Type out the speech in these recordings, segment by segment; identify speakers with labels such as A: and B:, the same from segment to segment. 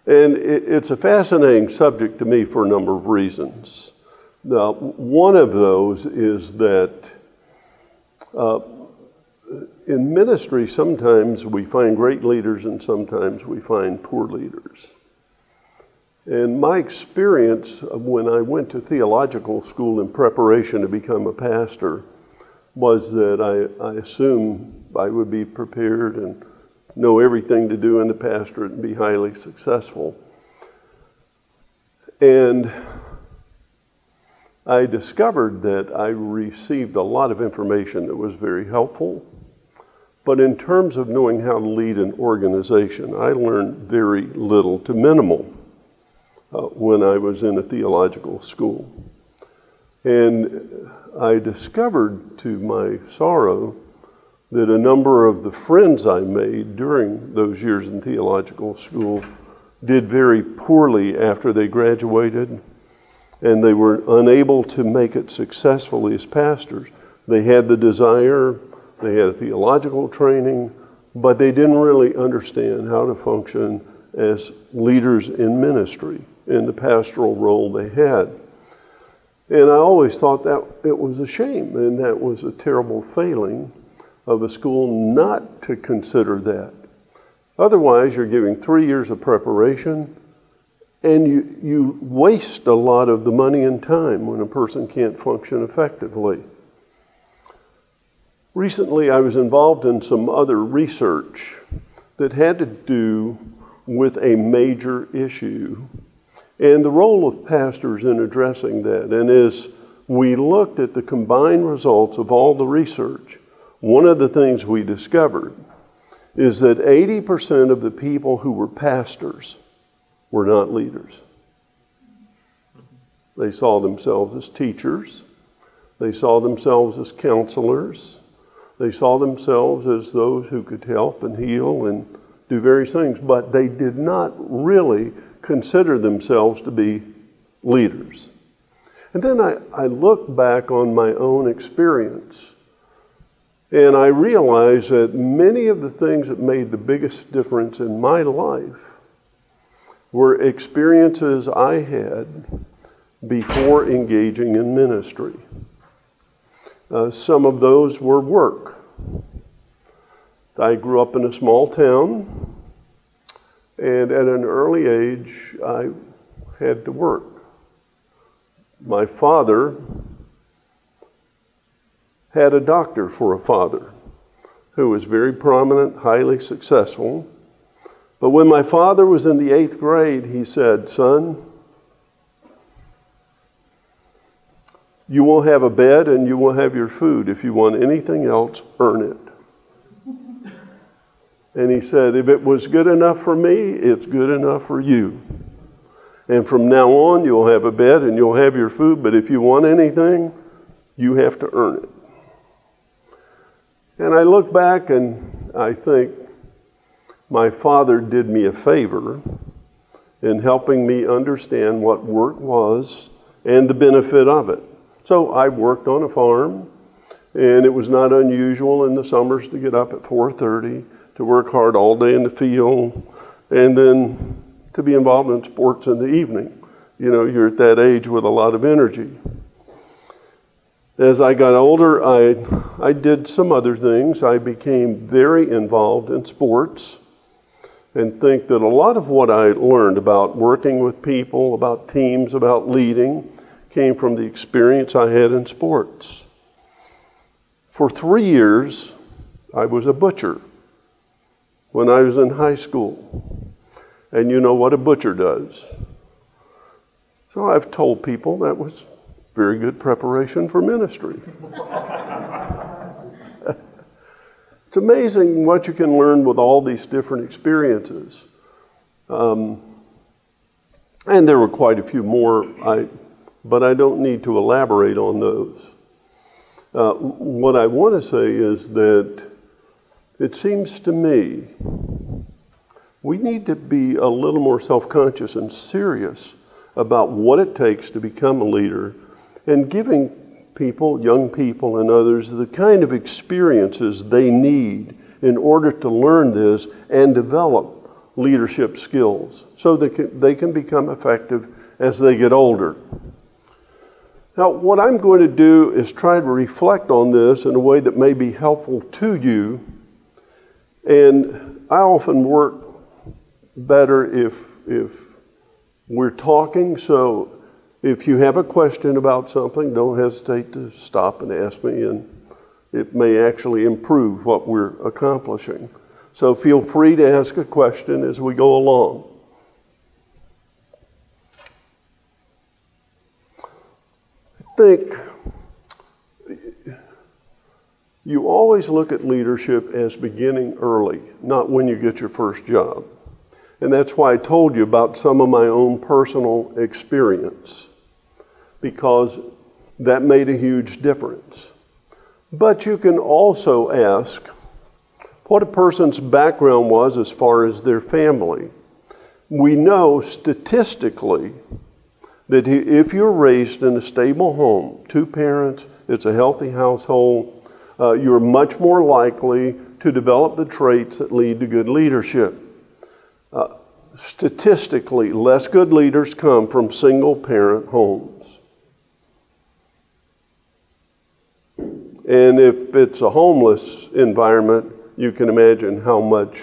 A: And it's a fascinating subject to me for a number of reasons. Now, one of those is that in ministry, sometimes we find great leaders and sometimes we find poor leaders. And my experience when I went to theological school in preparation to become a pastor was that I assumed I would be prepared and know everything to do in the pastorate and be highly successful. And I discovered that I received a lot of information that was very helpful. But in terms of knowing how to lead an organization, I learned very little to minimal when I was in a theological school. And I discovered, to my sorrow, that a number of the friends I made during those years in theological school did very poorly after they graduated, and they were unable to make it successfully as pastors. They had the desire, they had a theological training, but they didn't really understand how to function as leaders in ministry, in the pastoral role they had. And I always thought that it was a shame, and that was a terrible failing of a school not to consider that. Otherwise, you're giving 3 years of preparation, and you waste a lot of the money and time when a person can't function effectively. Recently, I was involved in some other research that had to do with a major issue and the role of pastors in addressing that. And as we looked at the combined results of all the research, one of the things we discovered is that 80% of the people who were pastors were not leaders. They saw themselves as teachers. They saw themselves as counselors. They saw themselves as those who could help and heal and do various things, but they did not really consider themselves to be leaders. And then I look back on my own experience, and I realize that many of the things that made the biggest difference in my life were experiences I had before engaging in ministry. Some of those were work. I grew up in a small town, and at an early age, I had to work. My father had a doctor for a father who was very prominent, highly successful. But when my father was in the 8th grade, he said, "Son, you will have a bed and you will have your food. If you want anything else, earn it." And he said, "If it was good enough for me, it's good enough for you. And from now on, you'll have a bed and you'll have your food, but if you want anything, you have to earn it." And I look back and I think my father did me a favor in helping me understand what work was and the benefit of it. So I worked on a farm, and it was not unusual in the summers to get up at 4:30, to work hard all day in the field, and then to be involved in sports in the evening. You know, you're at that age with a lot of energy. As I got older, I did some other things. I became very involved in sports, and think that a lot of what I learned about working with people, about teams, about leading, came from the experience I had in sports. For 3 years, I was a butcher when I was in high school. And you know what a butcher does. So I've told people that was very good preparation for ministry. It's amazing what you can learn with all these different experiences. And there were quite a few more, but I don't need to elaborate on those. What I want to say is that it seems to me we need to be a little more self-conscious and serious about what it takes to become a leader, and giving people, young people and others, the kind of experiences they need in order to learn this and develop leadership skills so they can become effective as they get older. Now, what I'm going to do is try to reflect on this in a way that may be helpful to you. And I often work better if we're talking. So if you have a question about something, don't hesitate to stop and ask me, and it may actually improve what we're accomplishing. So feel free to ask a question as we go along. I think you always look at leadership as beginning early, not when you get your first job. And that's why I told you about some of my own personal experience, because that made a huge difference. But you can also ask what a person's background was as far as their family. We know statistically that if you're raised in a stable home, 2 parents, it's a healthy household, you're much more likely to develop the traits that lead to good leadership. Statistically, less good leaders come from single-parent homes. And if it's a homeless environment, you can imagine how much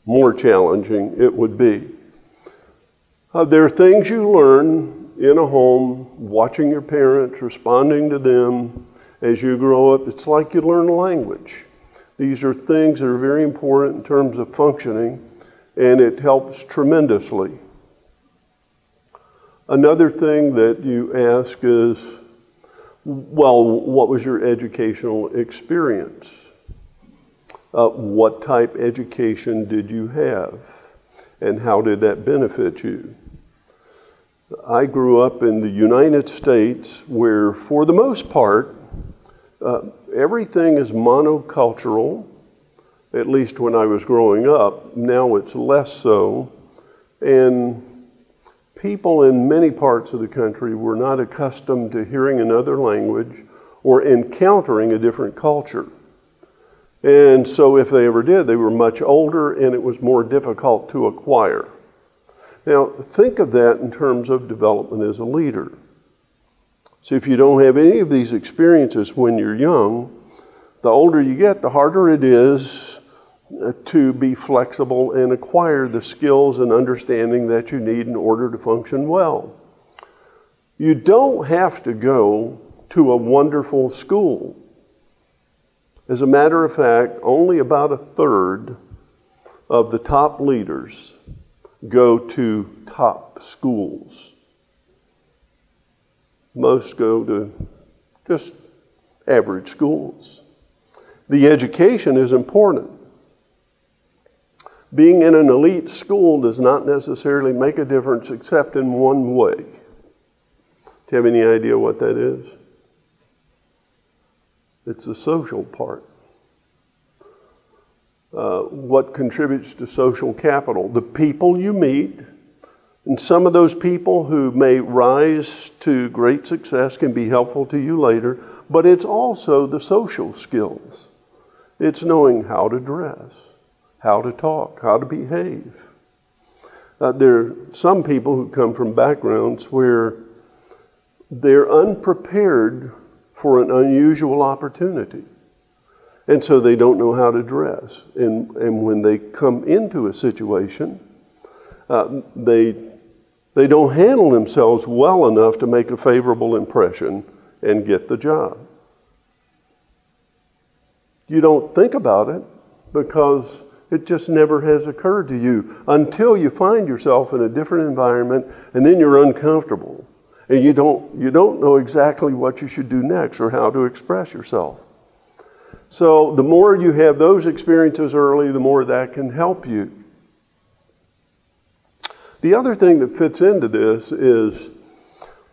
A: more challenging it would be. There are things you learn in a home, watching your parents, responding to them as you grow up. It's like you learn a language. These are things that are very important in terms of functioning, and it helps tremendously. Another thing that you ask is, well, what was your educational experience? What type education did you have? And how did that benefit you? I grew up in the United States where, for the most part, everything is monocultural, at least when I was growing up. Now it's less so. And people in many parts of the country were not accustomed to hearing another language or encountering a different culture. And so if they ever did, they were much older and it was more difficult to acquire. Now, think of that in terms of development as a leader. So if you don't have any of these experiences when you're young, the older you get, the harder it is to be flexible and acquire the skills and understanding that you need in order to function well. You don't have to go to a wonderful school. As a matter of fact, only about 1/3 of the top leaders go to top schools. Most go to just average schools. The education is important. Being in an elite school does not necessarily make a difference except in one way. Do you have any idea what that is? It's the social part. What contributes to social capital? The people you meet, and some of those people who may rise to great success can be helpful to you later, but it's also the social skills. It's knowing how to dress, how to talk, how to behave. There are some people who come from backgrounds where they're unprepared for an unusual opportunity. And so they don't know how to dress. And when they come into a situation, they don't handle themselves well enough to make a favorable impression and get the job. You don't think about it because it just never has occurred to you until you find yourself in a different environment, and then you're uncomfortable. And you don't know exactly what you should do next or how to express yourself. So the more you have those experiences early, the more that can help you. The other thing that fits into this is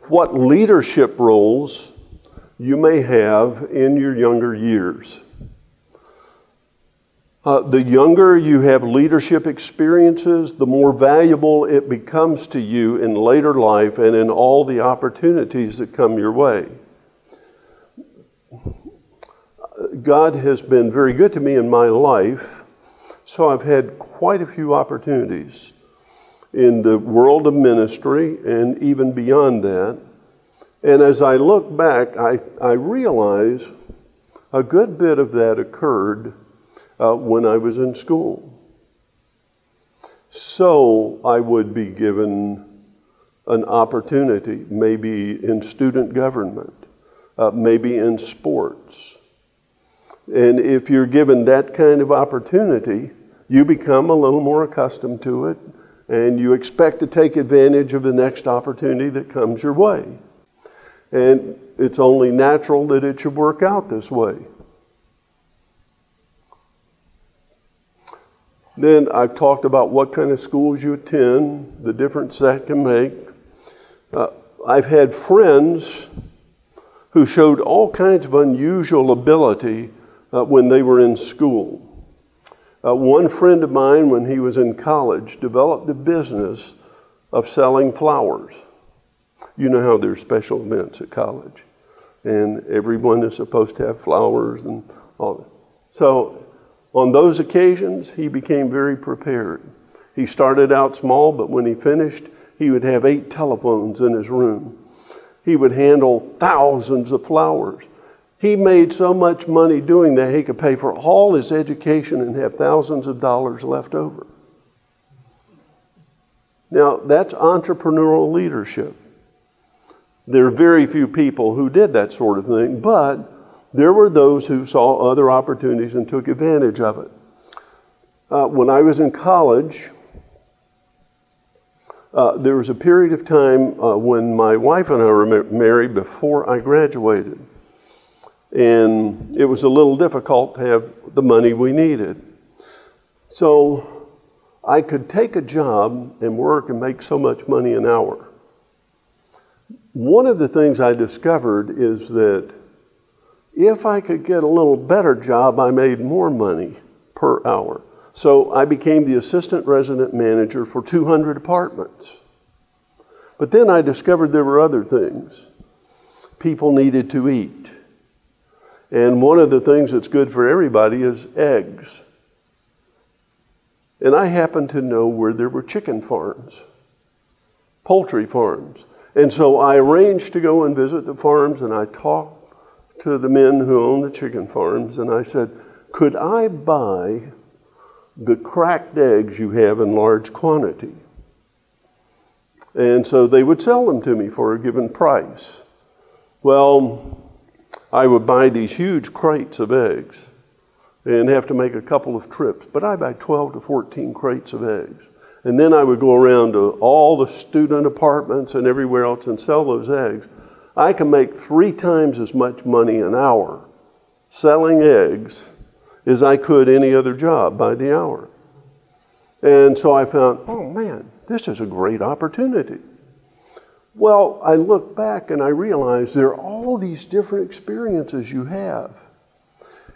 A: what leadership roles you may have in your younger years. The younger you have leadership experiences, the more valuable it becomes to you in later life and in all the opportunities that come your way. God has been very good to me in my life So I've had quite a few opportunities in the world of ministry and even beyond that. And as I look back, I realize a good bit of that occurred when I was in school. So I would be given an opportunity, maybe in student government, maybe in sports. And if you're given that kind of opportunity, you become a little more accustomed to it, and you expect to take advantage of the next opportunity that comes your way. And it's only natural that it should work out this way. Then I've talked about what kind of schools you attend, the difference that can make. I've had friends who showed all kinds of unusual ability when they were in school. One friend of mine, when he was in college, developed a business of selling flowers. You know how there's special events at college, and everyone is supposed to have flowers and all that. So on those occasions, he became very prepared. He started out small, but when he finished, he would have 8 telephones in his room. He would handle thousands of flowers. He made so much money doing that, he could pay for all his education and have thousands of dollars left over. Now, that's entrepreneurial leadership. There are very few people who did that sort of thing, but there were those who saw other opportunities and took advantage of it. When I was in college, there was a period of time when my wife and I were married before I graduated. And it was a little difficult to have the money we needed. So I could take a job and work and make so much money an hour. One of the things I discovered is that if I could get a little better job, I made more money per hour. So I became the assistant resident manager for 200 apartments. But then I discovered there were other things. People needed to eat. And one of the things that's good for everybody is eggs. And I happened to know where there were chicken farms, poultry farms. And so I arranged to go and visit the farms, and I talked to the men who own the chicken farms, and I said, could I buy the cracked eggs you have in large quantity? And so they would sell them to me for a given price. Well, I would buy these huge crates of eggs and have to make a couple of trips, but I buy 12 to 14 crates of eggs. And then I would go around to all the student apartments and everywhere else and sell those eggs. I can make 3 times as much money an hour selling eggs as I could any other job by the hour. And so I found, oh man, this is a great opportunity. Well, I look back and I realize there are all these different experiences you have.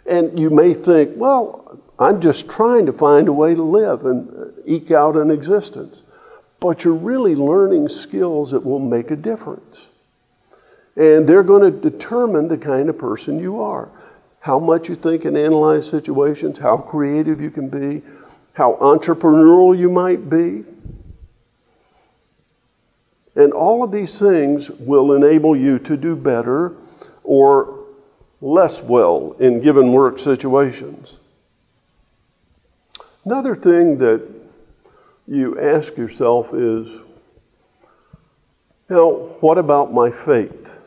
A: And you may think, well, I'm just trying to find a way to live and eke out an existence. But you're really learning skills that will make a difference. And they're going to determine the kind of person you are. How much you think and analyze situations, how creative you can be, how entrepreneurial you might be. And all of these things will enable you to do better or less well in given work situations. Another thing that you ask yourself is, now, what about my faith?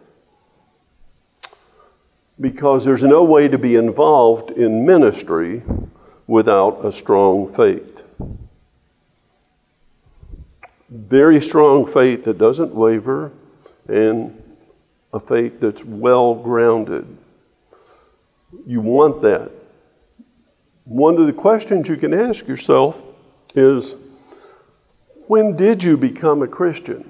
A: Because there's no way to be involved in ministry without a strong faith. Very strong faith that doesn't waver, and a faith that's well grounded. You want that. One of the questions you can ask yourself is, when did you become a Christian?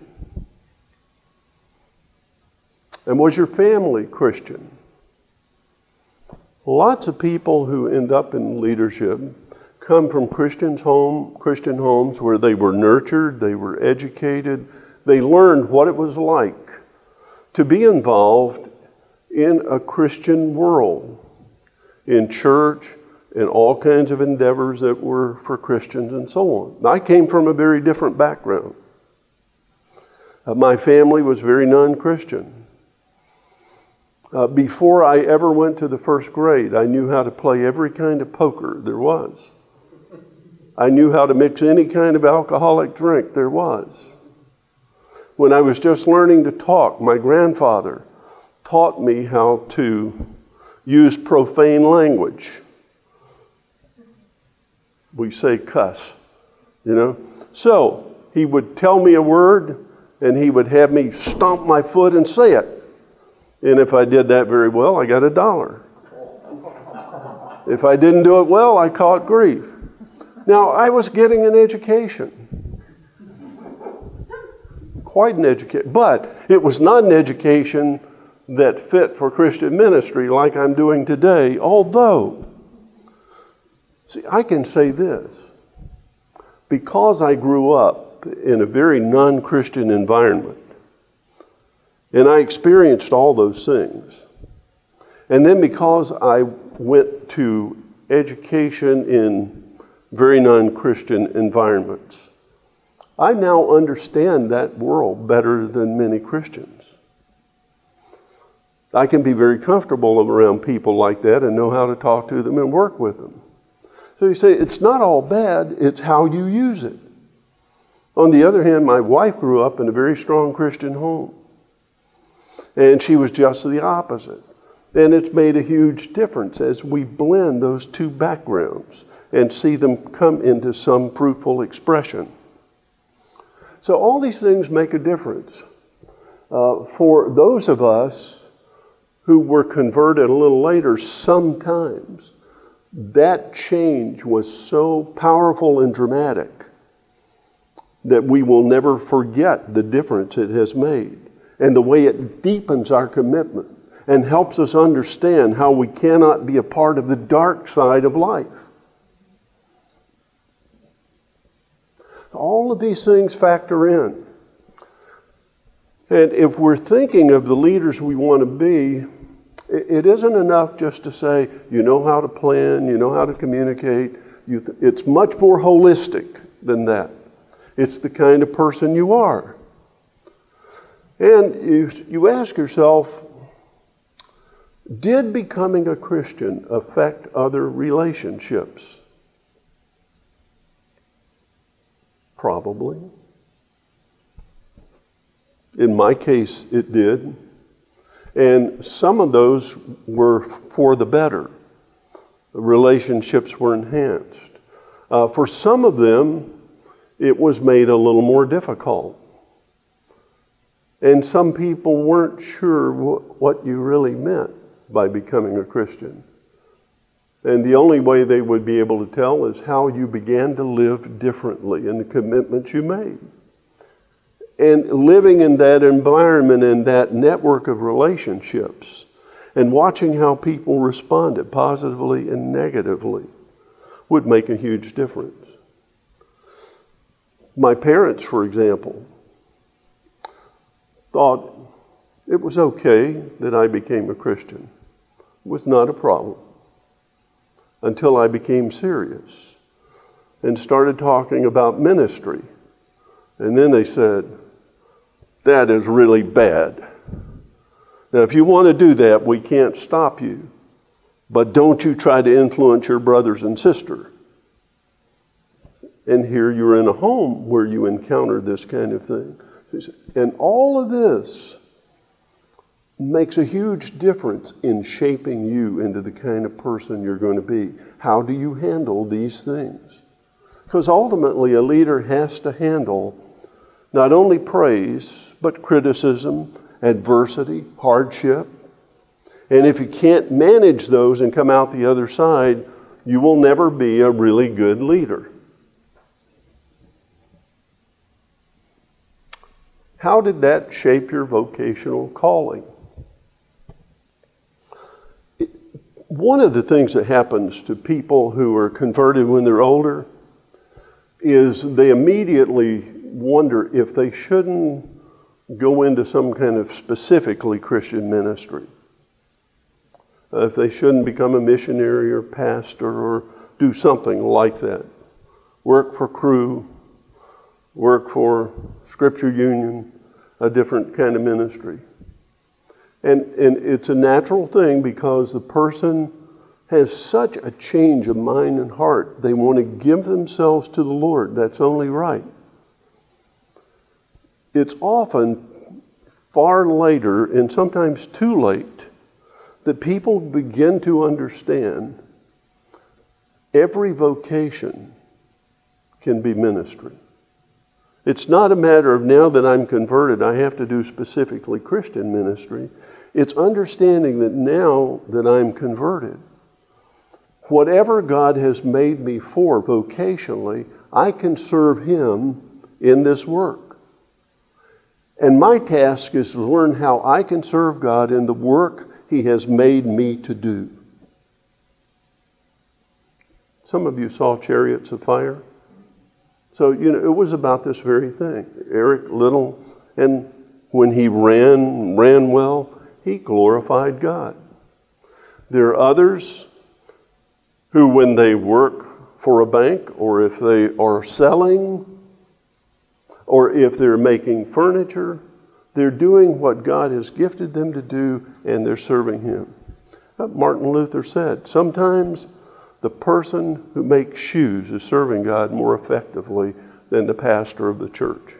A: And was your family Christian? Lots of people who end up in leadership come from Christian homes where they were nurtured, they were educated, they learned what it was like to be involved in a Christian world, in church and all kinds of endeavors that were for Christians and so on. I came from a very different background. My family was very non-Christian. Before I ever went to the first grade, I knew how to play every kind of poker there was. I knew how to mix any kind of alcoholic drink there was. When I was just learning to talk, my grandfather taught me how to use profane language. We say cuss, you know. So he would tell me a word and he would have me stomp my foot and say it. And if I did that very well, I got $1. If I didn't do it well, I caught grief. Now, I was getting an education. Quite an education. But it was not an education that fit for Christian ministry like I'm doing today, although, see, I can say this. Because I grew up in a very non-Christian environment, and I experienced all those things, and then because I went to education in very non-Christian environments, I now understand that world better than many Christians. I can be very comfortable around people like that and know how to talk to them and work with them. So you say, it's not all bad, it's how you use it. On the other hand, my wife grew up in a very strong Christian home. And she was just the opposite. And it's made a huge difference as we blend those two backgrounds and see them come into some fruitful expression. So all these things make a difference. For those of us who were converted a little later, sometimes that change was so powerful and dramatic that we will never forget the difference it has made and the way it deepens our commitment and helps us understand how we cannot be a part of the dark side of life. All of these things factor in. And if we're thinking of the leaders we want to be, it isn't enough just to say, you know how to plan, you know how to communicate. It's much more holistic than that. It's the kind of person you are. And you ask yourself, did becoming a Christian affect other relationships? Probably. In my case, it did. And some of those were for the better. The relationships were enhanced. For some of them, it was made a little more difficult. And some people weren't sure what you really meant by becoming a Christian. And the only way they would be able to tell is how you began to live differently and the commitments you made. And living in that environment and that network of relationships and watching how people responded positively and negatively would make a huge difference. My parents, for example, thought it was okay that I became a Christian. It was not a problem until I became serious and started talking about ministry. And then they said, that is really bad. Now, if you want to do that, we can't stop you. But don't you try to influence your brothers and sisters. And here you're in a home where you encounter this kind of thing. And all of this makes a huge difference in shaping you into the kind of person you're going to be. How do you handle these things? Because ultimately a leader has to handle not only praise, but criticism, adversity, hardship. And if you can't manage those and come out the other side, you will never be a really good leader. How did that shape your vocational calling? One of the things that happens to people who are converted when they're older is they immediately wonder if they shouldn't go into some kind of specifically Christian ministry. if they shouldn't become a missionary or pastor or do something like that. Work for Cru, work for Scripture Union, a different kind of ministry. And it's a natural thing because the person has such a change of mind and heart. They want to give themselves to the Lord. That's only right. It's often far later, and sometimes too late, that people begin to understand every vocation can be ministry. It's not a matter of now that I'm converted, I have to do specifically Christian ministry. It's understanding that now that I'm converted, whatever God has made me for vocationally, I can serve Him in this work. And my task is to learn how I can serve God in the work He has made me to do. Some of you saw Chariots of Fire. So, it was about this very thing. Eric Liddell, and when he ran well, he glorified God. There are others who, when they work for a bank, or if they are selling, or if they're making furniture, they're doing what God has gifted them to do, and they're serving Him. Martin Luther said, sometimes the person who makes shoes is serving God more effectively than the pastor of the church.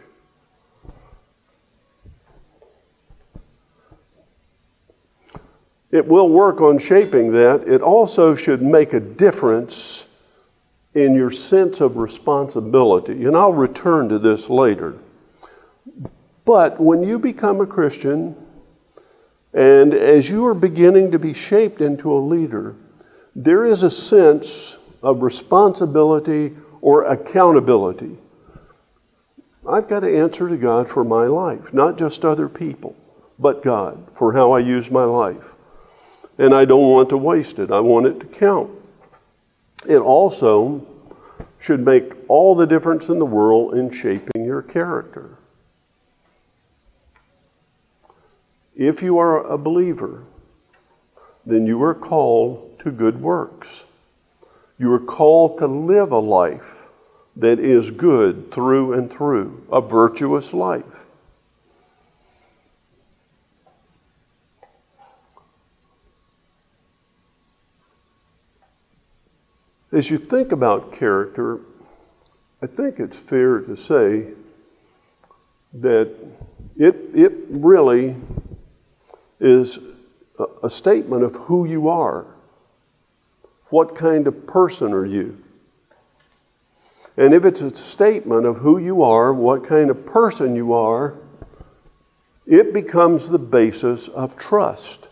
A: It will work on shaping that. It also should make a difference in your sense of responsibility. And I'll return to this later. But when you become a Christian, and as you are beginning to be shaped into a leader, there is a sense of responsibility or accountability. I've got to answer to God for my life, not just other people, but God for how I use my life. And I don't want to waste it. I want it to count. It also should make all the difference in the world in shaping your character. If you are a believer, then you are called to good works. You are called to live a life that is good through and through, a virtuous life. As you think about character, I think it's fair to say that it really is a statement of who you are. What kind of person are you? And if it's a statement of who you are, what kind of person you are, it becomes the basis of trust.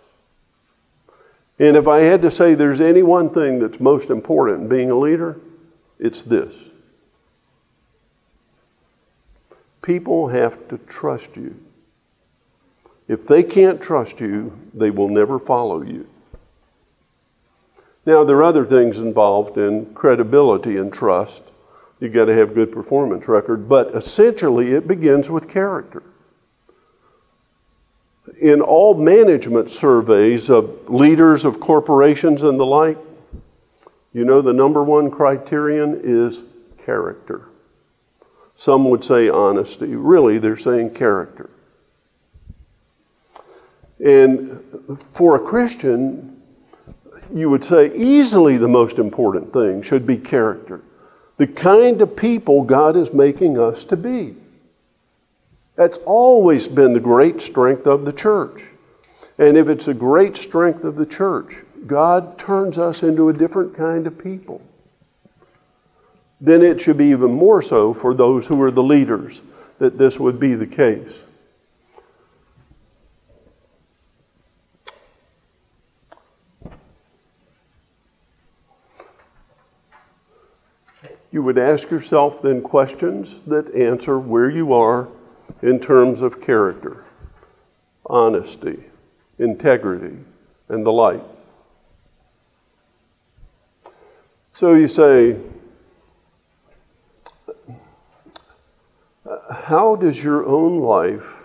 A: And if I had to say there's any one thing that's most important in being a leader, it's this. People have to trust you. If they can't trust you, they will never follow you. Now, there are other things involved in credibility and trust. You've got to have good performance record, but essentially it begins with character. In all management surveys of leaders of corporations and the like, the number one criterion is character. Some would say honesty. Really, they're saying character. And for a Christian, you would say easily the most important thing should be character. The kind of people God is making us to be. That's always been the great strength of the church. And if it's a great strength of the church, God turns us into a different kind of people. Then it should be even more so for those who are the leaders that this would be the case. You would ask yourself then questions that answer where you are in terms of character, honesty, integrity, and the like. So you say, how does your own life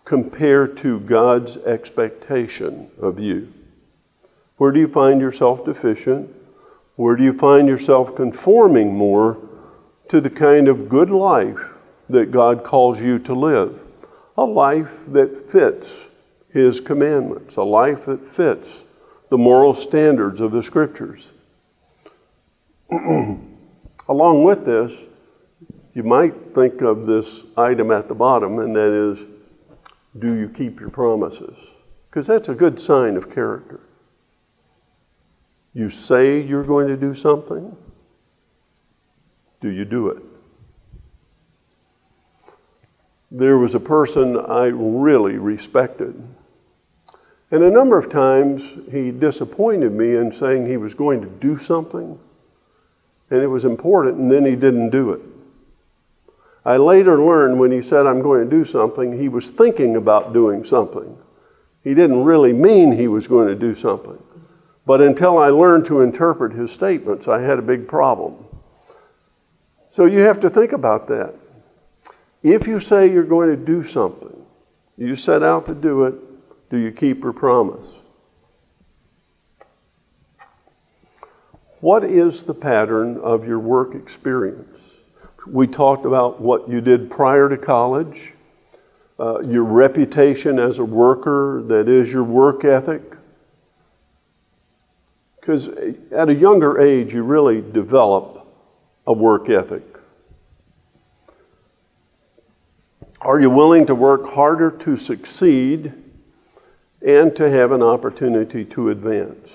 A: compare to God's expectation of you? Where do you find yourself deficient? Where do you find yourself conforming more to the kind of good life that God calls you to live? A life that fits His commandments, a life that fits the moral standards of the Scriptures. Along with this, you might think of this item at the bottom, and that is, do you keep your promises? Because that's a good sign of character. You say you're going to do something. Do you do it? There was a person I really respected. And a number of times he disappointed me in saying he was going to do something, and it was important, and then he didn't do it. I later learned when he said, I'm going to do something, he was thinking about doing something. He didn't really mean he was going to do something. But until I learned to interpret his statements, I had a big problem. So you have to think about that. If you say you're going to do something, you set out to do it, do you keep your promise? What is the pattern of your work experience? We talked about what you did prior to college, your reputation as a worker, that is your work ethic. Because at a younger age, you really develop a work ethic. Are you willing to work harder to succeed and to have an opportunity to advance?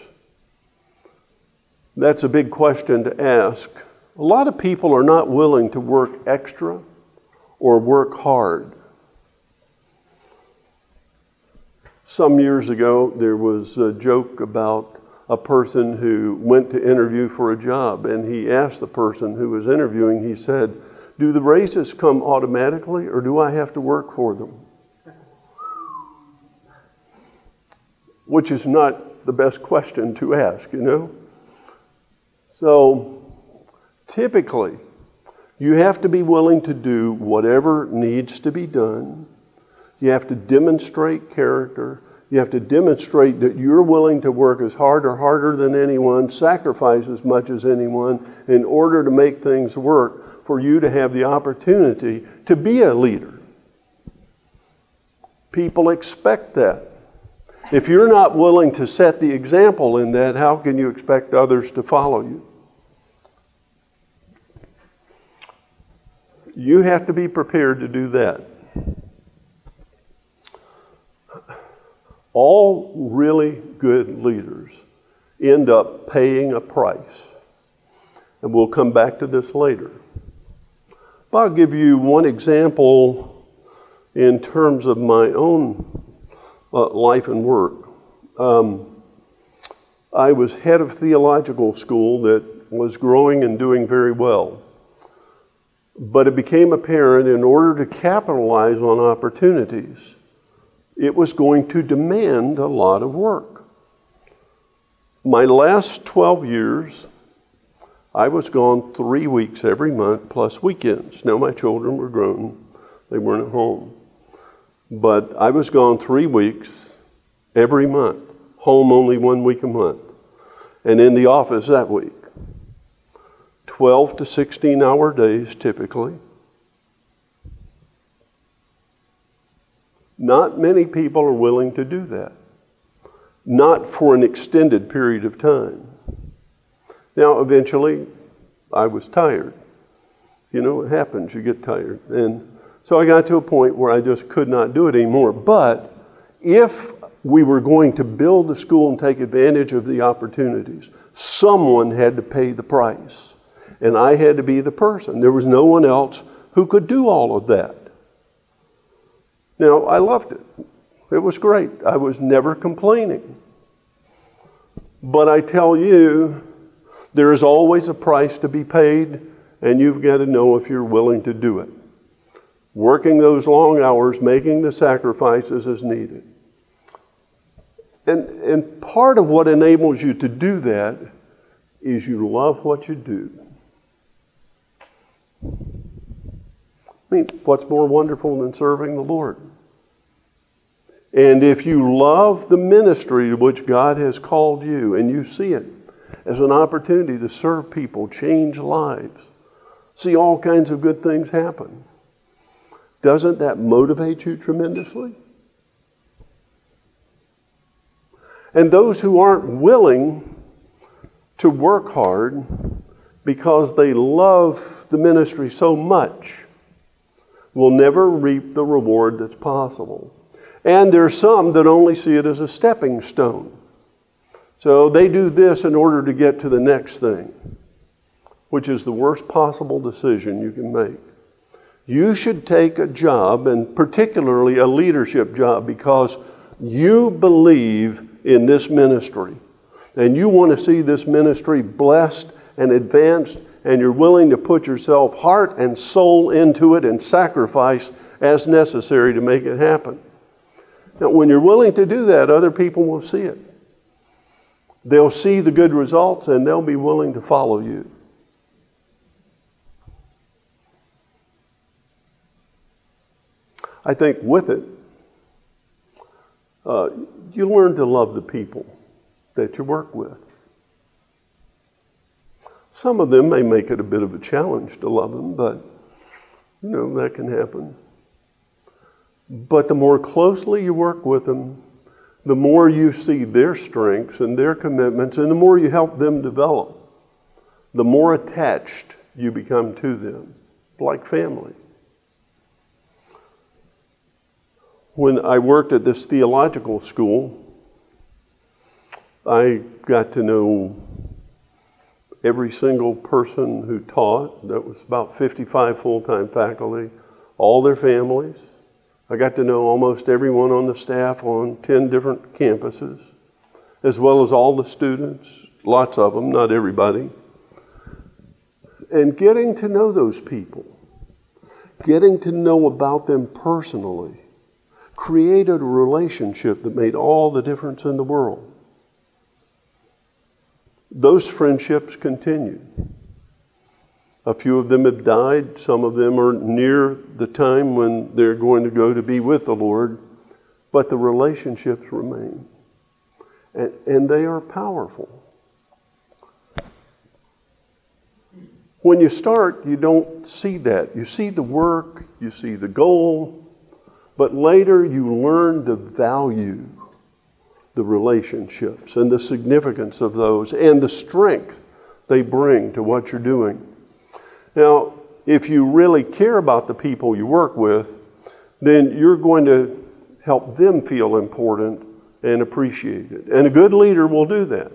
A: That's a big question to ask. A lot of people are not willing to work extra or work hard. Some years ago, there was a joke about a person who went to interview for a job, and he asked the person who was interviewing, he said, do the raises come automatically, or do I have to work for them? Which is not the best question to ask, you know? So, typically, you have to be willing to do whatever needs to be done. You have to demonstrate character. You have to demonstrate that you're willing to work as hard or harder than anyone, sacrifice as much as anyone in order to make things work for you to have the opportunity to be a leader. People expect that. If you're not willing to set the example in that, how can you expect others to follow you? You have to be prepared to do that. All really good leaders end up paying a price. And we'll come back to this later. But I'll give you one example in terms of my own life and work. I was head of theological school that was growing and doing very well. But it became apparent in order to capitalize on opportunities, it was going to demand a lot of work. My last 12 years, I was gone 3 weeks every month plus weekends. Now my children were grown, they weren't at home. But I was gone 3 weeks every month, home only 1 week a month, and in the office that week. 12 to 16-hour days typically. Not many people are willing to do that. Not for an extended period of time. Now, eventually, I was tired. You know, it happens, you get tired. And so I got to a point where I just could not do it anymore. But if we were going to build the school and take advantage of the opportunities, someone had to pay the price. And I had to be the person. There was no one else who could do all of that. Now, I loved it. It was great. I was never complaining. But I tell you, there is always a price to be paid, and you've got to know if you're willing to do it. Working those long hours, making the sacrifices as needed. And part of what enables you to do that is you love what you do. I mean, what's more wonderful than serving the Lord? And if you love the ministry to which God has called you, and you see it as an opportunity to serve people, change lives, see all kinds of good things happen, doesn't that motivate you tremendously? And those who aren't willing to work hard because they love the ministry so much will never reap the reward that's possible. And there's some that only see it as a stepping stone. So they do this in order to get to the next thing, which is the worst possible decision you can make. You should take a job, and particularly a leadership job, because you believe in this ministry and you want to see this ministry blessed and advanced, and you're willing to put yourself heart and soul into it and sacrifice as necessary to make it happen. Now, when you're willing to do that, other people will see it. They'll see the good results and they'll be willing to follow you. I think with it, you learn to love the people that you work with. Some of them may make it a bit of a challenge to love them, but that can happen. But the more closely you work with them, the more you see their strengths and their commitments, and the more you help them develop, the more attached you become to them, like family. When I worked at this theological school, I got to know every single person who taught. That was about 55 full-time faculty, all their families. I got to know almost everyone on the staff on 10 different campuses, as well as all the students, lots of them, not everybody. And getting to know those people, getting to know about them personally, created a relationship that made all the difference in the world. Those friendships continued. A few of them have died. Some of them are near the time when they're going to go to be with the Lord. But the relationships remain. And they are powerful. When you start, you don't see that. You see the work, you see the goal, but later you learn to value the relationships and the significance of those and the strength they bring to what you're doing. Now, if you really care about the people you work with, then you're going to help them feel important and appreciated. And a good leader will do that.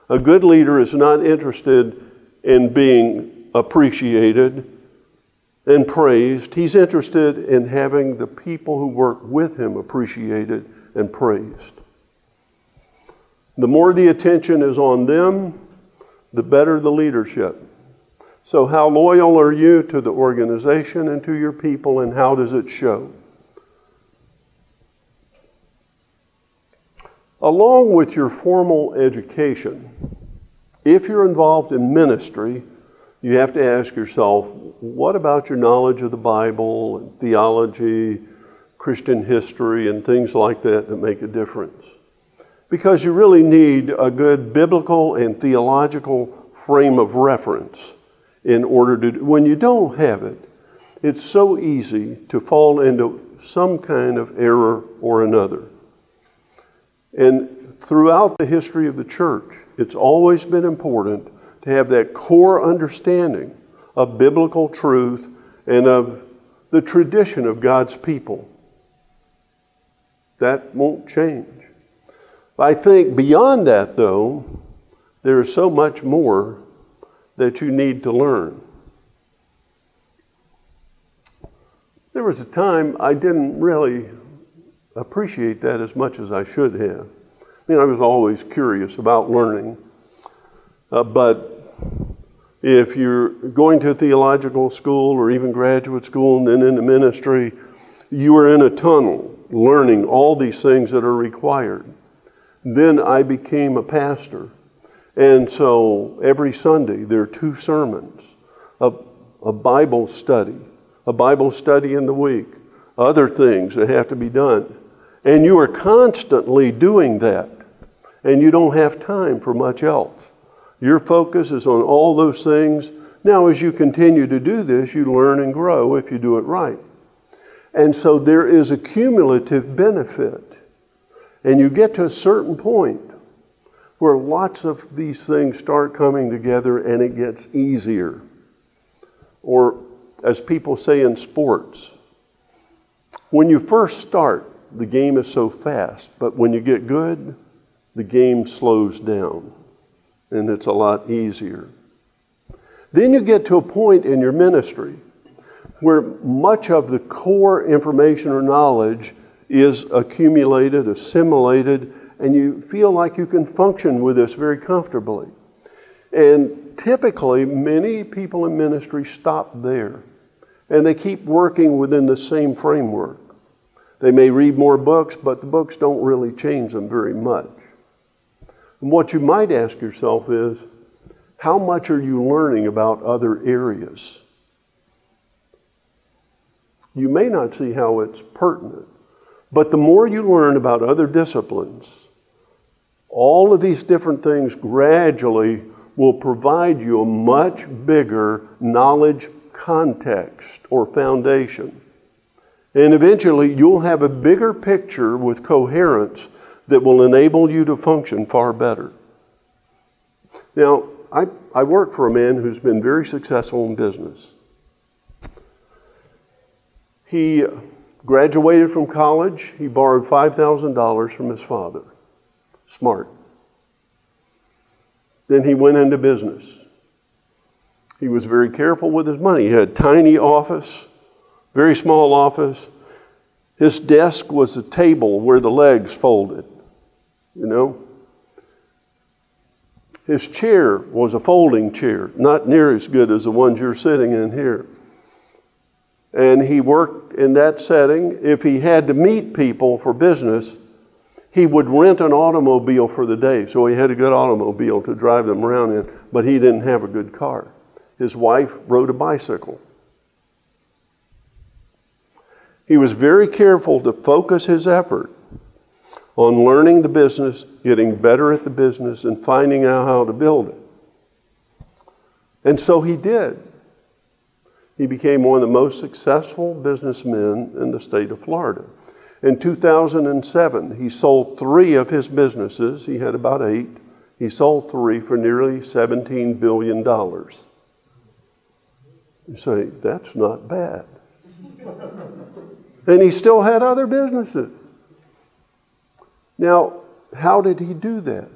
A: A good leader is not interested in being appreciated and praised. He's interested in having the people who work with him appreciated and praised. The more the attention is on them, the better the leadership. So how loyal are you to the organization and to your people, and how does it show? Along with your formal education, if you're involved in ministry, you have to ask yourself, what about your knowledge of the Bible and theology, Christian history, and things like that make a difference? Because you really need a good biblical and theological frame of reference in order to, when you don't have it, it's so easy to fall into some kind of error or another. And throughout the history of the church, it's always been important to have that core understanding of biblical truth and of the tradition of God's people. That won't change. I think beyond that, though, there's so much more that you need to learn. There was a time I didn't really appreciate that as much as I should have. I was always curious about learning. But if you're going to theological school or even graduate school and then into ministry, you are in a tunnel learning all these things that are required. Then I became a pastor. And so every Sunday there are 2 sermons, a Bible study in the week, other things that have to be done. And you are constantly doing that. And you don't have time for much else. Your focus is on all those things. Now, as you continue to do this, you learn and grow if you do it right. And so there is a cumulative benefit. And you get to a certain point where lots of these things start coming together and it gets easier. Or, as people say in sports, when you first start, the game is so fast, but when you get good, the game slows down and it's a lot easier. Then you get to a point in your ministry where much of the core information or knowledge is accumulated, assimilated, and you feel like you can function with this very comfortably. And typically, many people in ministry stop there, and they keep working within the same framework. They may read more books, but the books don't really change them very much. And what you might ask yourself is, how much are you learning about other areas? You may not see how it's pertinent, but the more you learn about other disciplines, all of these different things gradually will provide you a much bigger knowledge context or foundation. And eventually you'll have a bigger picture with coherence that will enable you to function far better. Now, I work for a man who's been very successful in business. He graduated from college. He borrowed $5,000 from his father. Smart. Then he went into business. He was very careful with his money. He had a tiny office, very small office. His desk was a table where the legs folded, you know. His chair was a folding chair, not near as good as the ones you're sitting in here. And he worked in that setting. If he had to meet people for business, he would rent an automobile for the day. So he had a good automobile to drive them around in, but he didn't have a good car. His wife rode a bicycle. He was very careful to focus his effort on learning the business, getting better at the business, and finding out how to build it. And so he did. He became one of the most successful businessmen in the state of Florida. In 2007, he sold 3 of his businesses. He had about 8. He sold 3 for nearly $17 billion. You say, that's not bad. And he still had other businesses. Now, how did he do that?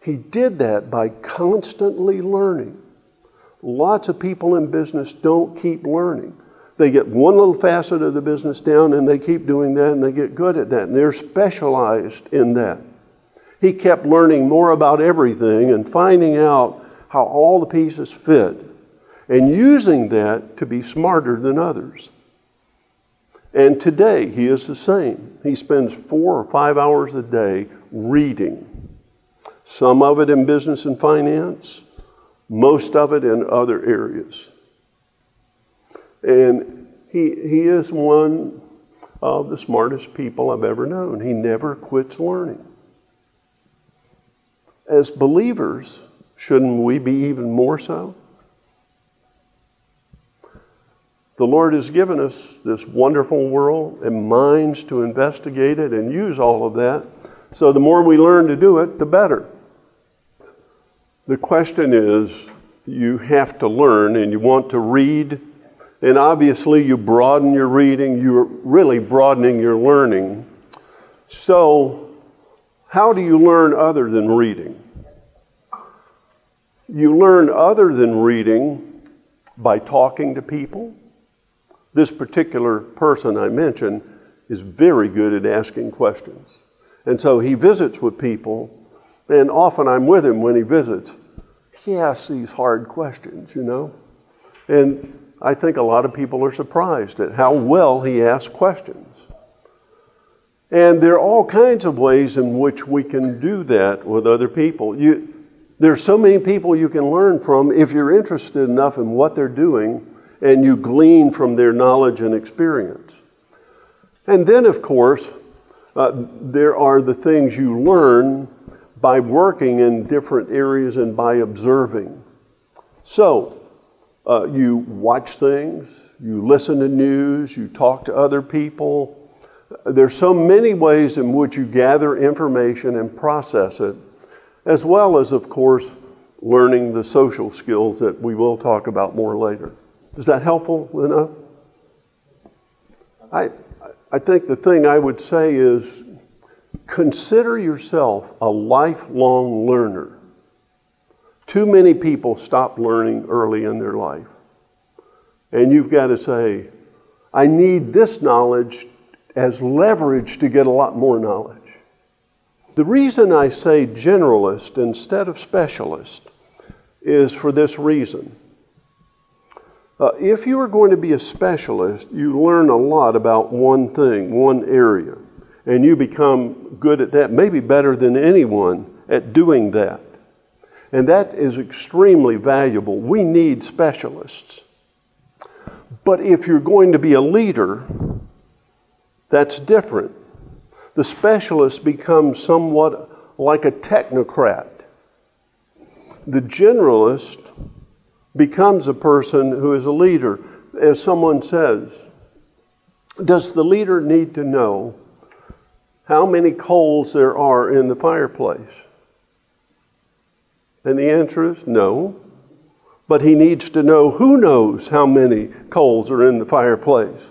A: He did that by constantly learning. Lots of people in business don't keep learning. They get one little facet of the business down and they keep doing that and they get good at that. And they're specialized in that. He kept learning more about everything and finding out how all the pieces fit and using that to be smarter than others. And today he is the same. He spends 4 or 5 hours a day reading. Some of it in business and finance, most of it in other areas. And he is one of the smartest people I've ever known. He never quits learning. As believers, shouldn't we be even more so? The Lord has given us this wonderful world and minds to investigate it and use all of that. So the more we learn to do it, the better. The question is, you have to learn and you want to read. And obviously you broaden your reading. You're really broadening your learning. So how do you learn other than reading? You learn other than reading by talking to people. This particular person I mentioned is very good at asking questions. And so he visits with people, and often I'm with him when he visits. He asks these hard questions, you know. And I think a lot of people are surprised at how well he asks questions. And there are all kinds of ways in which we can do that with other people. There's so many people you can learn from if you're interested enough in what they're doing and you glean from their knowledge and experience. And then, of course, there are the things you learn by working in different areas and by observing. So, you watch things, you listen to news, you talk to other people. There's so many ways in which you gather information and process it, as well as, of course, learning the social skills that we will talk about more later. Is that helpful enough? I think the thing I would say is consider yourself a lifelong learner. Too many people stop learning early in their life. And you've got to say, I need this knowledge as leverage to get a lot more knowledge. The reason I say generalist instead of specialist is for this reason. If you are going to be a specialist, you learn a lot about one thing, one area, and you become good at that, maybe better than anyone at doing that. And that is extremely valuable. We need specialists. But if you're going to be a leader, that's different. The specialist becomes somewhat like a technocrat. The generalist becomes a person who is a leader. As someone says, does the leader need to know how many coals there are in the fireplace? And the answer is no. But he needs to know who knows how many coals are in the fireplace.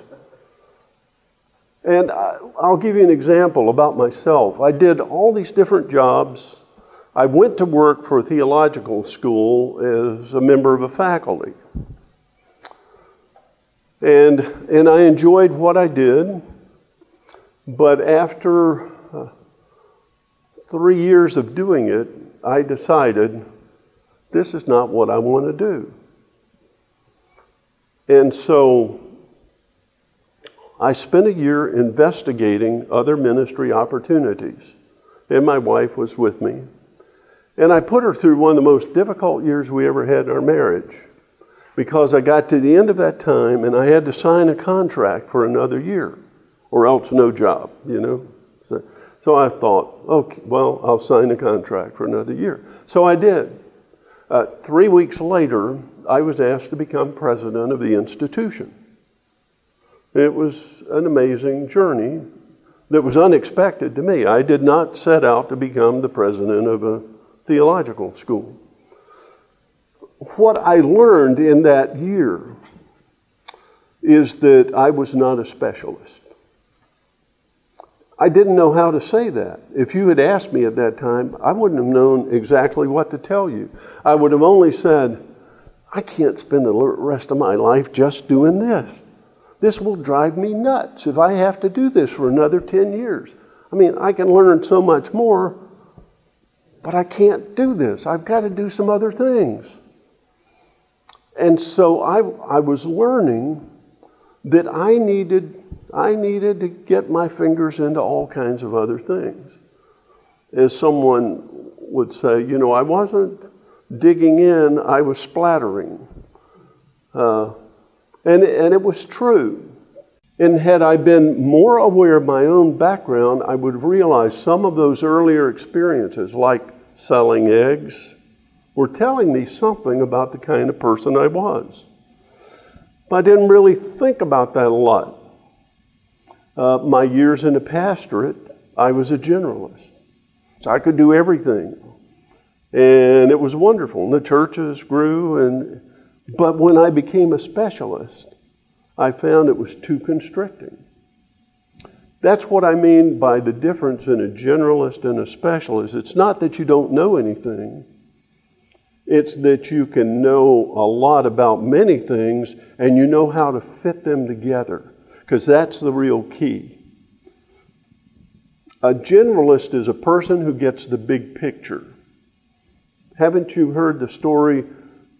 A: And I'll give you an example about myself. I did all these different jobs. I went to work for a theological school as a member of a faculty. And I enjoyed what I did. But after 3 years of doing it, I decided this is not what I want to do. And so I spent a year investigating other ministry opportunities. And my wife was with me. And I put her through one of the most difficult years we ever had in our marriage, because I got to the end of that time and I had to sign a contract for another year, or else no job, you know. So I thought, okay, well, I'll sign a contract for another year. So I did. 3 weeks later, I was asked to become president of the institution. It was an amazing journey that was unexpected to me. I did not set out to become the president of a theological school. What I learned in that year is that I was not a specialist. I didn't know how to say that. If you had asked me at that time, I wouldn't have known exactly what to tell you. I would have only said, I can't spend the rest of my life just doing this. This will drive me nuts if I have to do this for another 10 years. I mean, I can learn so much more, but I can't do this. I've got to do some other things. And so I was learning that I needed to get my fingers into all kinds of other things. As someone would say, you know, I wasn't digging in, I was splattering. And it was true. And had I been more aware of my own background, I would have realized some of those earlier experiences, like selling eggs, were telling me something about the kind of person I was. But I didn't really think about that a lot. My years in the pastorate, I was a generalist. So I could do everything. And it was wonderful. And the churches grew. But when I became a specialist, I found it was too constricting. That's what I mean by the difference in a generalist and a specialist. It's not that you don't know anything. It's that you can know a lot about many things and you know how to fit them together, because that's the real key. A generalist is a person who gets the big picture. Haven't you heard the story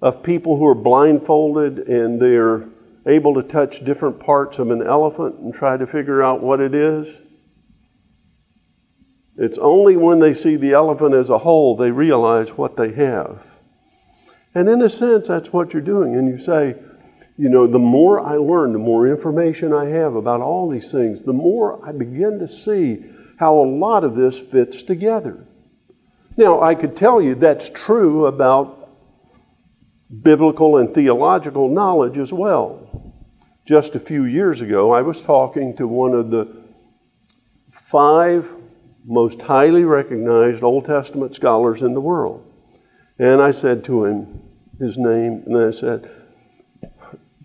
A: of people who are blindfolded and they're able to touch different parts of an elephant and try to figure out what it is? It's only when they see the elephant as a whole they realize what they have. And in a sense, that's what you're doing. And you say, You know, the more I learn, the more information I have about all these things, the more I begin to see how a lot of this fits together. Now, I could tell you that's true about biblical and theological knowledge as well. Just a few years ago, I was talking to one of the 5 most highly recognized Old Testament scholars in the world. And I said to him his name, and I said,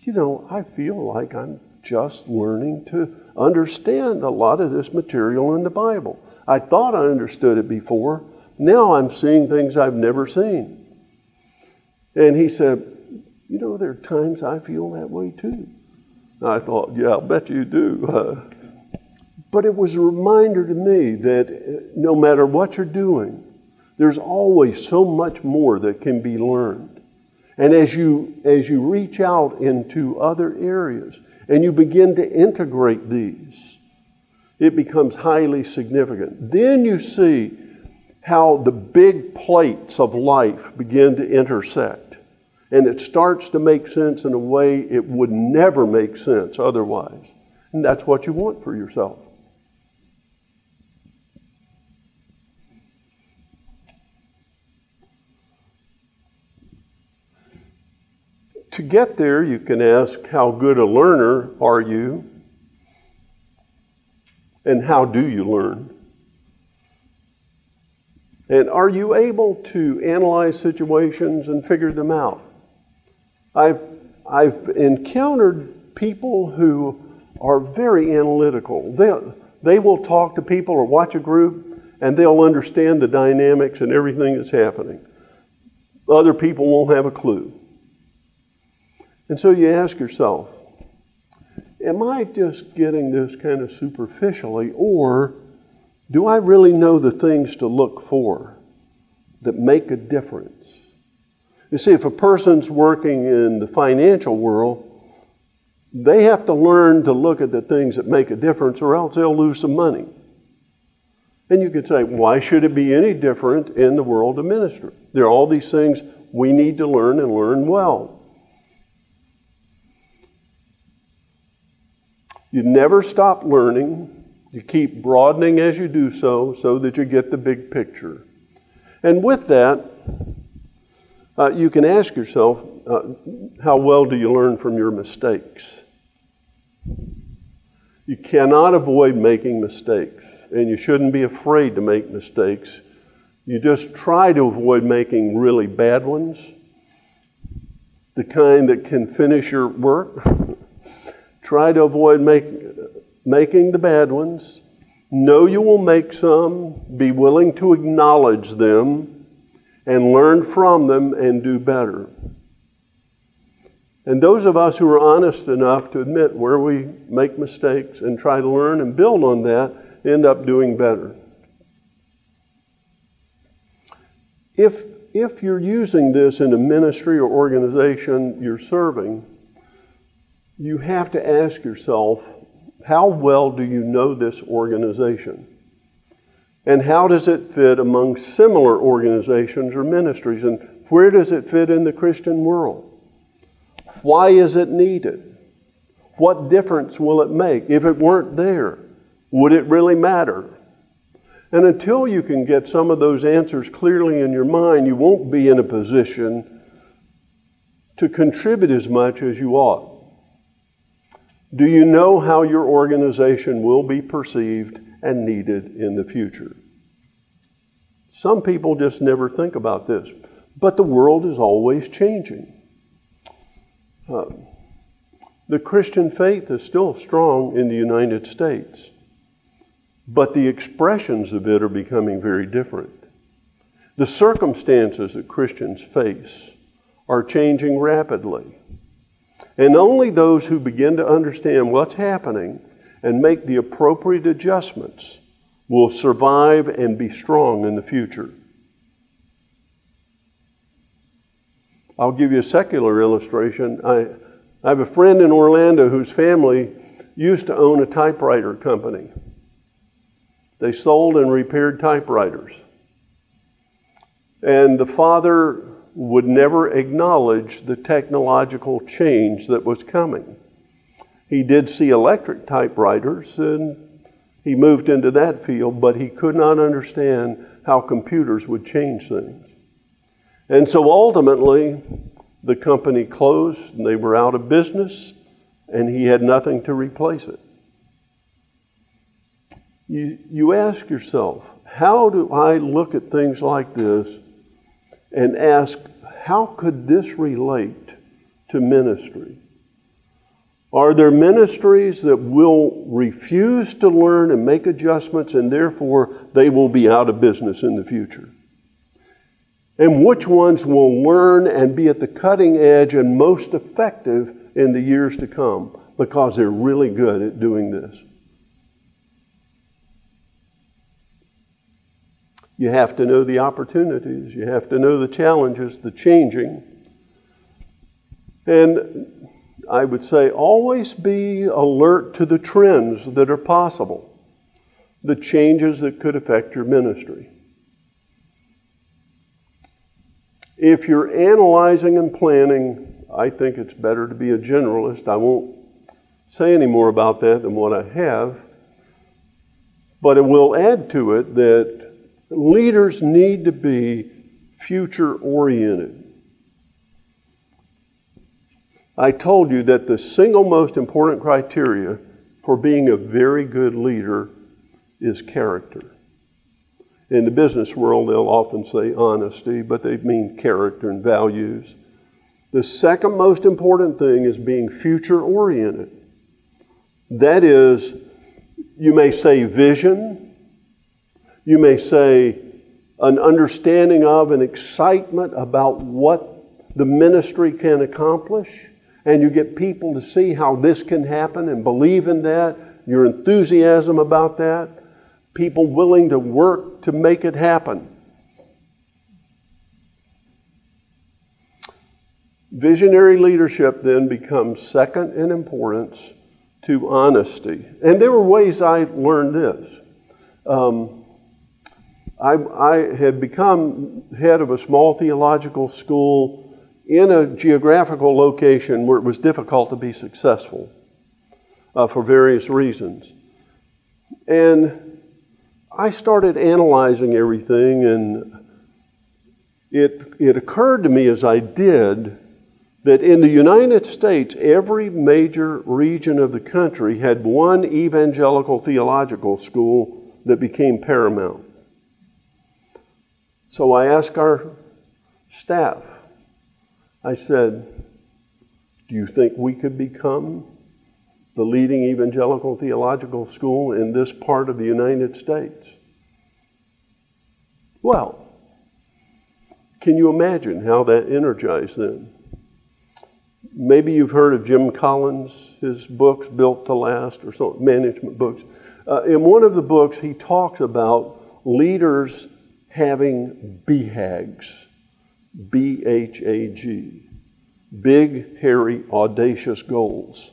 A: you know, I feel like I'm just learning to understand a lot of this material in the Bible. I thought I understood it before. Now I'm seeing things I've never seen. And he said, you know, there are times I feel that way too. I thought, yeah, I'll bet you do. But it was a reminder to me that no matter what you're doing, there's always so much more that can be learned. And as you reach out into other areas and you begin to integrate these, it becomes highly significant. Then you see how the big plates of life begin to intersect. And it starts to make sense in a way it would never make sense otherwise. And that's what you want for yourself. To get there, you can ask, how good a learner are you? And how do you learn? And are you able to analyze situations and figure them out? I've encountered people who are very analytical. They will talk to people or watch a group, and they'll understand the dynamics and everything that's happening. Other people won't have a clue. And so you ask yourself, am I just getting this kind of superficially, or do I really know the things to look for that make a difference? You see, if a person's working in the financial world, they have to learn to look at the things that make a difference, or else they'll lose some money. And you could say, why should it be any different in the world of ministry? There are all these things we need to learn and learn well. You never stop learning. You keep broadening as you do so that you get the big picture. And with that, you can ask yourself, how well do you learn from your mistakes? You cannot avoid making mistakes, and you shouldn't be afraid to make mistakes. You just try to avoid making really bad ones, the kind that can finish your work. Try to avoid making the bad ones. Know you will make some. Be willing to acknowledge them and learn from them and do better. And those of us who are honest enough to admit where we make mistakes and try to learn and build on that end up doing better. If you're using this in a ministry or organization you're serving, you have to ask yourself, how well do you know this organization? And how does it fit among similar organizations or ministries? And where does it fit in the Christian world? Why is it needed? What difference will it make? If it weren't there, would it really matter? And until you can get some of those answers clearly in your mind, you won't be in a position to contribute as much as you ought. Do you know how your organization will be perceived and needed in the future? Some people just never think about this, but the world is always changing. The Christian faith is still strong in the United States, but the expressions of it are becoming very different. The circumstances that Christians face are changing rapidly. And only those who begin to understand what's happening and make the appropriate adjustments will survive and be strong in the future. I'll give you a secular illustration. I have a friend in Orlando whose family used to own a typewriter company. They sold and repaired typewriters. And the father would never acknowledge the technological change that was coming. He did see electric typewriters, and he moved into that field, but he could not understand how computers would change things. And so ultimately, the company closed, and they were out of business, and he had nothing to replace it. You ask yourself, how do I look at things like this and ask, how could this relate to ministry? Are there ministries that will refuse to learn and make adjustments, and therefore they will be out of business in the future? And which ones will learn and be at the cutting edge and most effective in the years to come because they're really good at doing this? You have to know the opportunities. You have to know the challenges, the changing. And I would say always be alert to the trends that are possible, the changes that could affect your ministry. If you're analyzing and planning, I think it's better to be a generalist. I won't say any more about that than what I have, but it will add to it that leaders need to be future-oriented. I told you that the single most important criteria for being a very good leader is character. In the business world, they'll often say honesty, but they mean character and values. The second most important thing is being future-oriented. That is, you may say vision, you may say an understanding of an excitement about what the ministry can accomplish, and you get people to see how this can happen and believe in that, your enthusiasm about that, people willing to work to make it happen. Visionary leadership then becomes second in importance to honesty. And there were ways I learned this. I had become head of a small theological school in a geographical location where it was difficult to be successful for various reasons. And I started analyzing everything, and it occurred to me as I did that in the United States, every major region of the country had one evangelical theological school that became paramount. So I asked our staff, I said, do you think we could become the leading evangelical theological school in this part of the United States? Well, can you imagine how that energized them? Maybe you've heard of Jim Collins, his books, Built to Last, or some management books. In one of the books, he talks about leaders having BHAGs, B-H-A-G, big, hairy, audacious goals.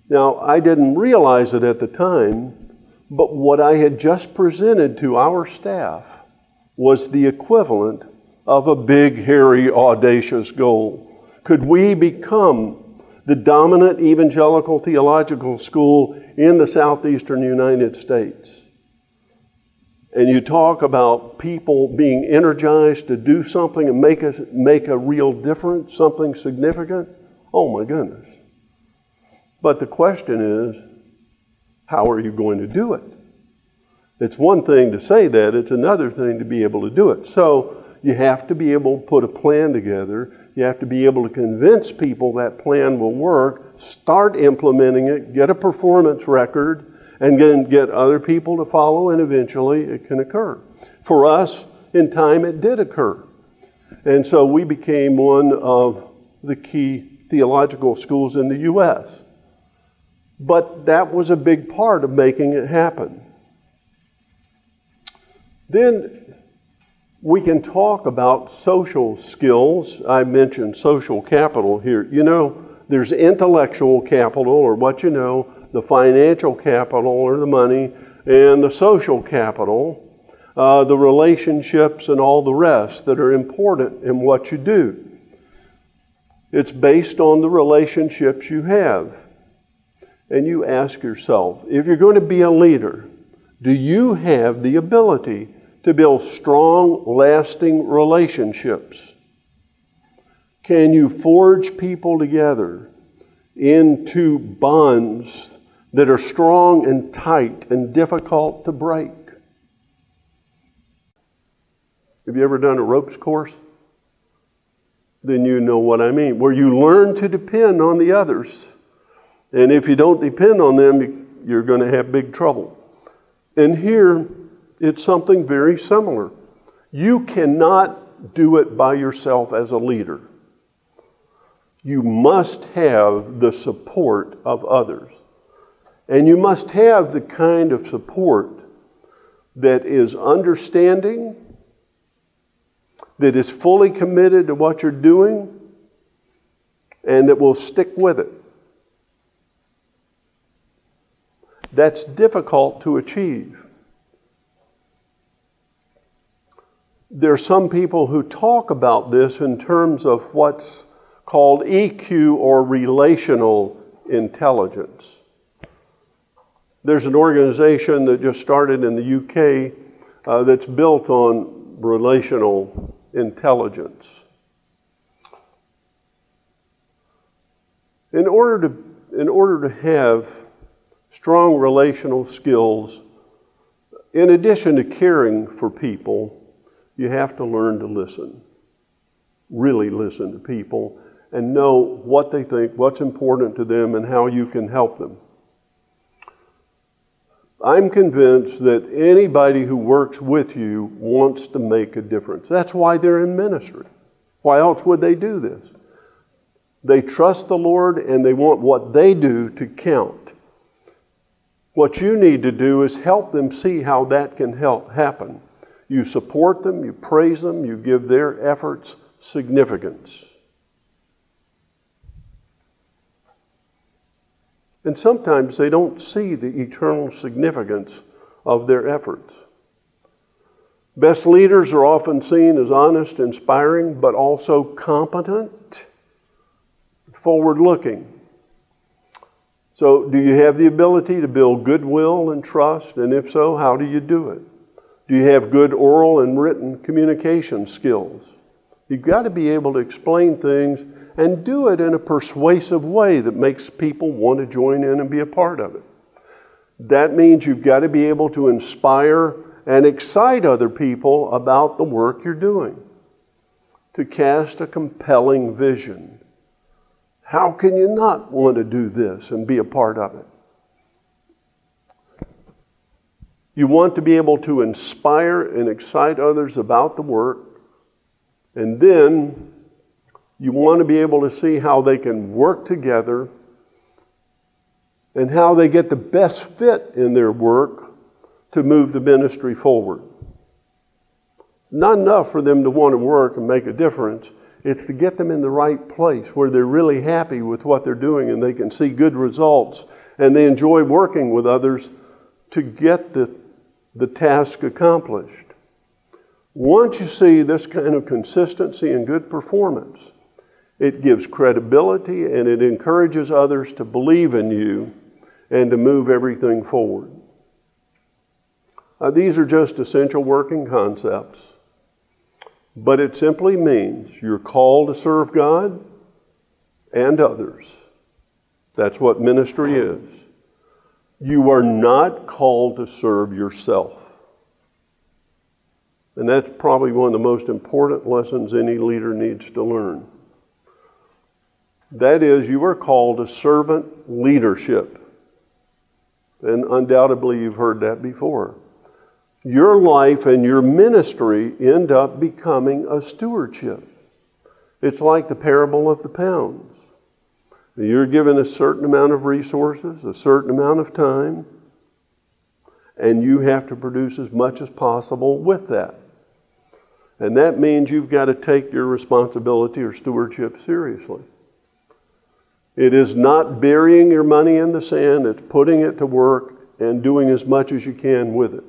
A: Now, I didn't realize it at the time, but what I had just presented to our staff was the equivalent of a big, hairy, audacious goal. Could we become the dominant evangelical theological school in the southeastern United States? And you talk about people being energized to do something and make a real difference, something significant. Oh my goodness. But the question is, how are you going to do it? It's one thing to say that, it's another thing to be able to do it. So you have to be able to put a plan together. You have to be able to convince people that plan will work, start implementing it, get a performance record, and then get other people to follow, and eventually it can occur. For us, in time, it did occur. And so we became one of the key theological schools in the U.S. But that was a big part of making it happen. Then we can talk about social skills. I mentioned social capital here. You know, there's intellectual capital, or what you know, the financial capital, or the money, and the social capital. the relationships and all the rest that are important in what you do. It's based on the relationships you have. And you ask yourself, if you're going to be a leader, do you have the ability to build strong, lasting relationships? Can you forge people together into bonds that are strong and tight and difficult to break? Have you ever done a ropes course? Then you know what I mean, where you learn to depend on the others. And if you don't depend on them, you're going to have big trouble. And here, it's something very similar. You cannot do it by yourself as a leader. You must have the support of others. And you must have the kind of support that is understanding, that is fully committed to what you're doing, and that will stick with it. That's difficult to achieve. There are some people who talk about this in terms of what's called EQ, or relational intelligence. There's an organization that just started in the UK that's built on relational intelligence. In order to have strong relational skills, in addition to caring for people, you have to learn to listen. Really listen to people and know what they think, what's important to them, and how you can help them. I'm convinced that anybody who works with you wants to make a difference. That's why they're in ministry. Why else would they do this? They trust the Lord and they want what they do to count. What you need to do is help them see how that can help happen. You support them, you praise them, you give their efforts significance. And sometimes they don't see the eternal significance of their efforts. Best leaders are often seen as honest, inspiring, but also competent, forward-looking. So, do you have the ability to build goodwill and trust? And if so, how do you do it? Do you have good oral and written communication skills? You've got to be able to explain things and do it in a persuasive way that makes people want to join in and be a part of it. That means you've got to be able to inspire and excite other people about the work you're doing, to cast a compelling vision. How can you not want to do this and be a part of it? You want to be able to inspire and excite others about the work, and then you want to be able to see how they can work together and how they get the best fit in their work to move the ministry forward. It's not enough for them to want to work and make a difference. It's to get them in the right place where they're really happy with what they're doing and they can see good results and they enjoy working with others to get the task accomplished. Once you see this kind of consistency and good performance, it gives credibility and it encourages others to believe in you and to move everything forward. These are just essential working concepts, but it simply means you're called to serve God and others. That's what ministry is. You are not called to serve yourself. And that's probably one of the most important lessons any leader needs to learn. That is, you are called to servant leadership. And undoubtedly you've heard that before. Your life and your ministry end up becoming a stewardship. It's like the parable of the pounds. You're given a certain amount of resources, a certain amount of time, and you have to produce as much as possible with that. And that means you've got to take your responsibility or stewardship seriously. It is not burying your money in the sand, it's putting it to work and doing as much as you can with it.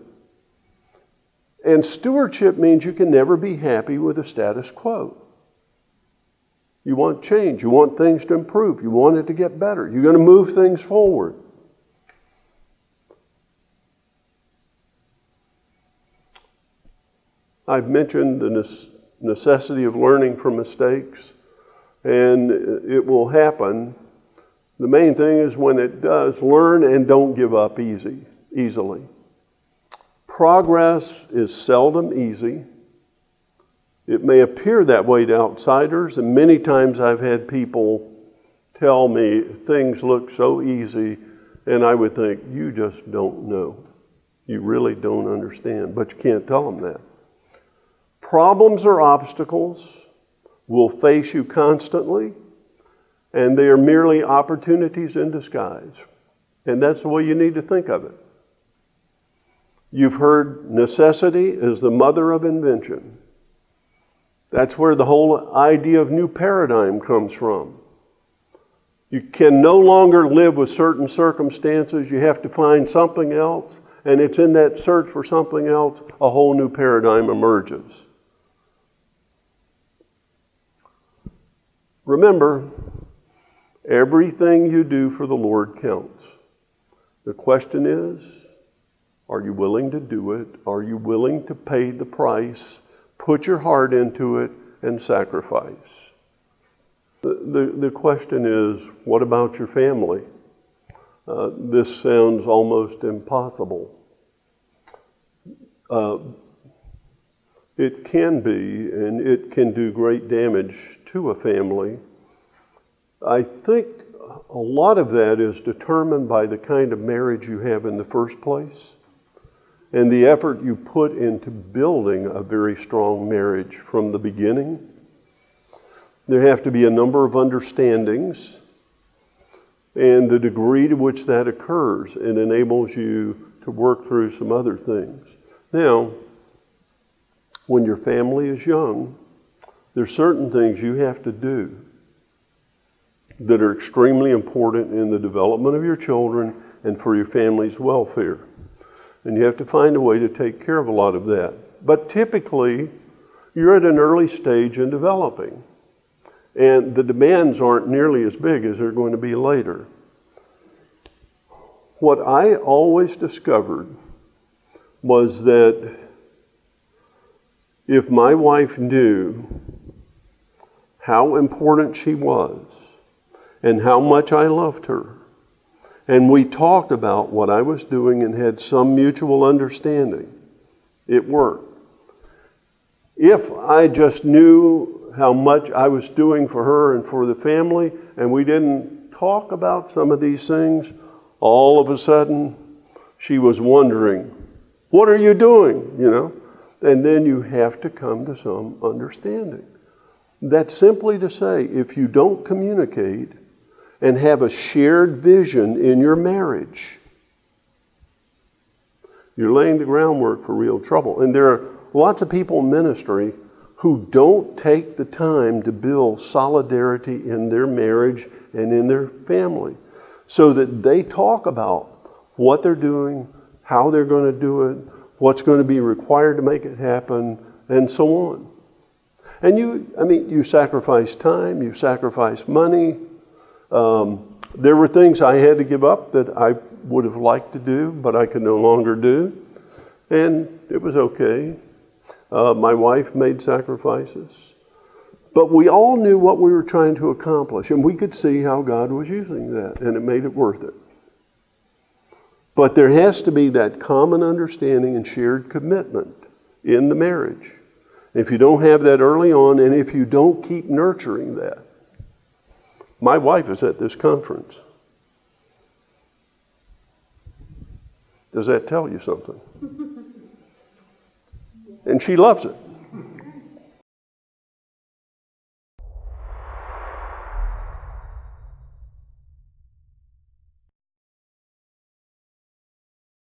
A: And stewardship means you can never be happy with the status quo. You want change. You want things to improve. You want it to get better. You're going to move things forward. I've mentioned the necessity of learning from mistakes, and it will happen. The main thing is when it does, learn and don't give up easily. Progress is seldom easy. It may appear that way to outsiders, and many times I've had people tell me things look so easy, and I would think, you just don't know. You really don't understand, but you can't tell them that. Problems or obstacles will face you constantly, and they are merely opportunities in disguise. And that's the way you need to think of it. You've heard necessity is the mother of invention. That's where the whole idea of new paradigm comes from. You can no longer live with certain circumstances. You have to find something else, and it's in that search for something else a whole new paradigm emerges. Remember, everything you do for the Lord counts. The question is, are you willing to do it? Are you willing to pay the price, put your heart into it, and sacrifice? The question is, what about your family? This sounds almost impossible. It can be, and it can do great damage to a family. I think a lot of that is determined by the kind of marriage you have in the first place and the effort you put into building a very strong marriage from the beginning. There have to be a number of understandings, and the degree to which that occurs, it enables you to work through some other things. Now, when your family is young, there's certain things you have to do that are extremely important in the development of your children and for your family's welfare. And you have to find a way to take care of a lot of that. But typically, you're at an early stage in developing, and the demands aren't nearly as big as they're going to be later. What I always discovered was that if my wife knew how important she was and how much I loved her, and we talked about what I was doing and had some mutual understanding, it worked. If I just knew how much I was doing for her and for the family, and we didn't talk about some of these things, all of a sudden she was wondering, what are you doing, And then you have to come to some understanding. That's simply to say, if you don't communicate and have a shared vision in your marriage, you're laying the groundwork for real trouble. And there are lots of people in ministry who don't take the time to build solidarity in their marriage and in their family so that they talk about what they're doing, how they're going to do it, what's going to be required to make it happen, and so on. And you sacrifice time, you sacrifice money. There were things I had to give up that I would have liked to do, but I could no longer do. And it was okay. My wife made sacrifices. But we all knew what we were trying to accomplish, and we could see how God was using that, and it made it worth it. But there has to be that common understanding and shared commitment in the marriage. If you don't have that early on, and if you don't keep nurturing that. My wife is at this conference. Does that tell you something? And she loves it.